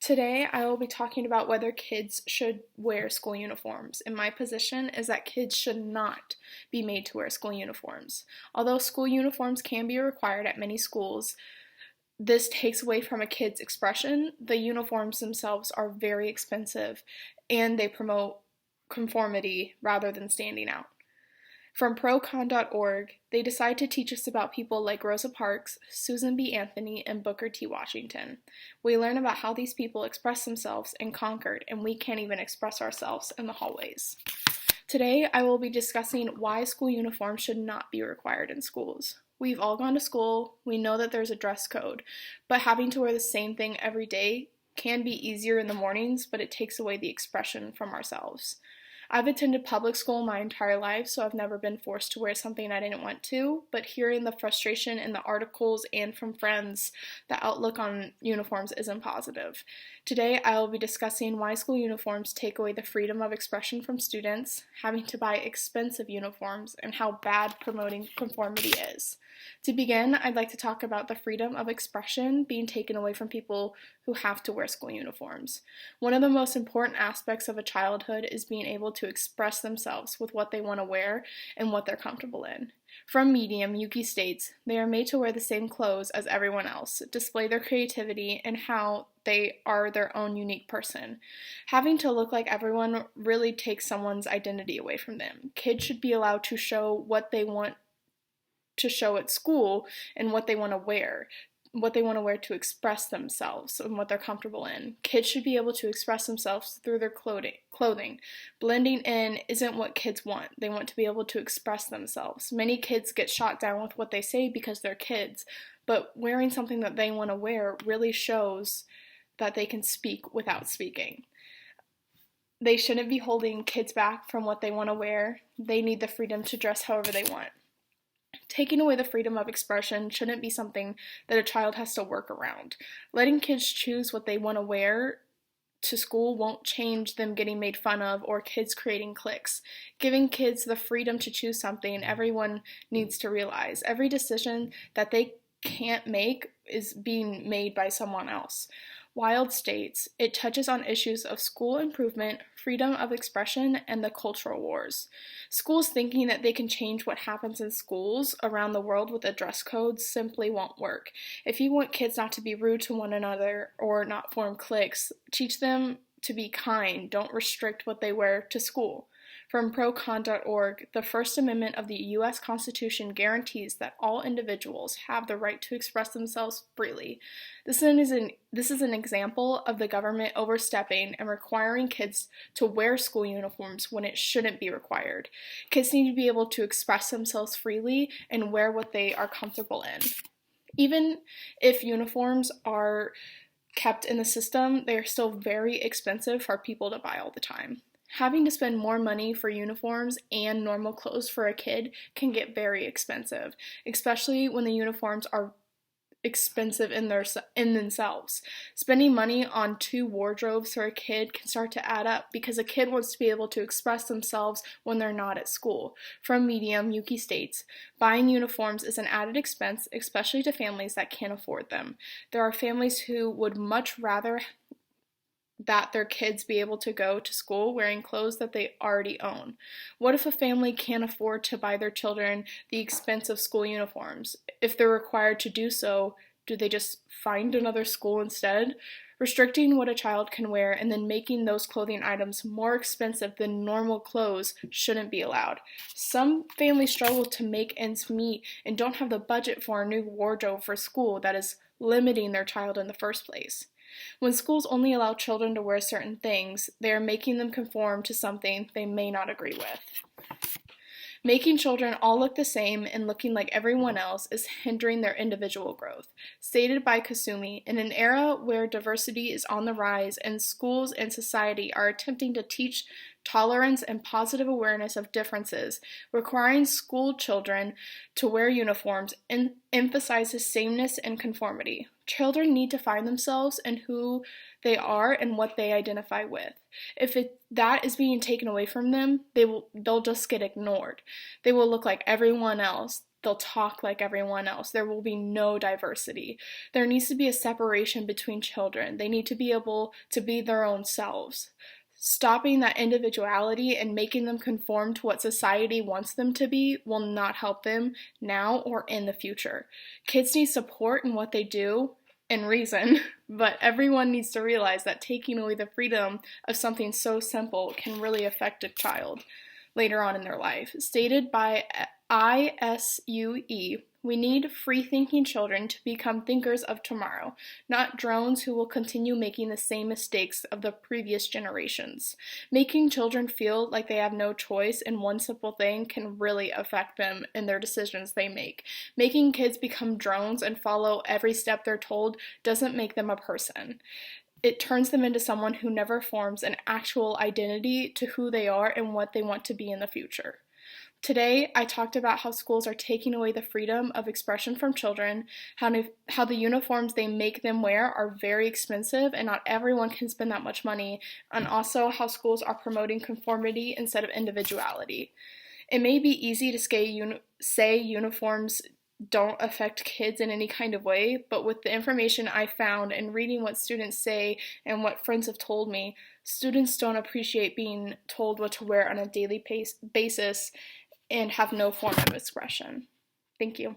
Today, I will be talking about whether kids should wear school uniforms, and my position is that kids should not be made to wear school uniforms. Although school uniforms can be required at many schools, this takes away from a kid's expression. The uniforms themselves are very expensive, and they promote conformity rather than standing out. From procon.org, they decide to teach us about people like Rosa Parks, Susan B. Anthony, and Booker T. Washington. We learn about how these people express themselves in Concord, and we can't even express ourselves in the hallways. Today, I will be discussing why school uniforms should not be required in schools. We've all gone to school, we know that there's a dress code, but having to wear the same thing every day can be easier in the mornings, but it takes away the expression from ourselves. I've attended public school my entire life, so I've never been forced to wear something I didn't want to, but hearing the frustration in the articles and from friends, the outlook on uniforms isn't positive. Today, I will be discussing why school uniforms take away the freedom of expression from students, having to buy expensive uniforms, and how bad promoting conformity is. To begin, I'd like to talk about the freedom of expression being taken away from people who have to wear school uniforms. One of the most important aspects of a childhood is being able to express themselves with what they want to wear and what they're comfortable in. From Medium, Yuki states, they are made to wear the same clothes as everyone else, display their creativity, and how they are their own unique person. Having to look like everyone really takes someone's identity away from them. Kids should be allowed to show what they want to show at school and what they want to wear to express themselves and what they're comfortable in. Kids should be able to express themselves through their clothing. Blending in isn't what kids want. They want to be able to express themselves. Many kids get shot down with what they say because they're kids, but wearing something that they want to wear really shows that they can speak without speaking. They shouldn't be holding kids back from what they want to wear. They need the freedom to dress however they want. Taking away the freedom of expression shouldn't be something that a child has to work around. Letting kids choose what they want to wear to school won't change them getting made fun of or kids creating cliques. Giving kids the freedom to choose something everyone needs to realize. Every decision that they can't make is being made by someone else. Wild states, it touches on issues of school improvement, freedom of expression, and the cultural wars. Schools thinking that they can change what happens in schools around the world with a dress code simply won't work. If you want kids not to be rude to one another or not form cliques, teach them to be kind. Don't restrict what they wear to school. From procon.org, the First Amendment of the U.S. Constitution guarantees that all individuals have the right to express themselves freely. This is an example of the government overstepping and requiring kids to wear school uniforms when it shouldn't be required. Kids need to be able to express themselves freely and wear what they are comfortable in. Even if uniforms are kept in the system, they are still very expensive for people to buy all the time. Having to spend more money for uniforms and normal clothes for a kid can get very expensive, especially when the uniforms are expensive in themselves. Spending money on 2 wardrobes for a kid can start to add up because a kid wants to be able to express themselves when they're not at school. From Medium, Yuki states, buying uniforms is an added expense, especially to families that can't afford them. There are families who would much rather that their kids be able to go to school wearing clothes that they already own. What if a family can't afford to buy their children the expensive school uniforms? If they're required to do so, do they just find another school instead? Restricting what a child can wear and then making those clothing items more expensive than normal clothes shouldn't be allowed. Some families struggle to make ends meet and don't have the budget for a new wardrobe for school that is limiting their child in the first place. When schools only allow children to wear certain things, they are making them conform to something they may not agree with. Making children all look the same and looking like everyone else is hindering their individual growth. Stated by Kasumi, in an era where diversity is on the rise and schools and society are attempting to teach tolerance and positive awareness of differences, requiring school children to wear uniforms emphasizes sameness and conformity. Children need to find themselves in who they are and what they identify with. If that is being taken away from them, they'll just get ignored. They will look like everyone else. they'll talk like everyone else. There will be no diversity. There needs to be a separation between children. They need to be able to be their own selves. Stopping that individuality and making them conform to what society wants them to be will not help them now or in the future. Kids need support in what they do and reason, but everyone needs to realize that taking away the freedom of something so simple can really affect a child later on in their life. Stated by ISUE, we need free-thinking children to become thinkers of tomorrow, not drones who will continue making the same mistakes of the previous generations. Making children feel like they have no choice in one simple thing can really affect them in their decisions they make. Making kids become drones and follow every step they're told doesn't make them a person. It turns them into someone who never forms an actual identity to who they are and what they want to be in the future. Today, I talked about how schools are taking away the freedom of expression from children, how the uniforms they make them wear are very expensive and not everyone can spend that much money, and also how schools are promoting conformity instead of individuality. It may be easy to say uniforms don't affect kids in any kind of way, but with the information I found and reading what students say and what friends have told me, students don't appreciate being told what to wear on a daily basis and have no form of expression. Thank you.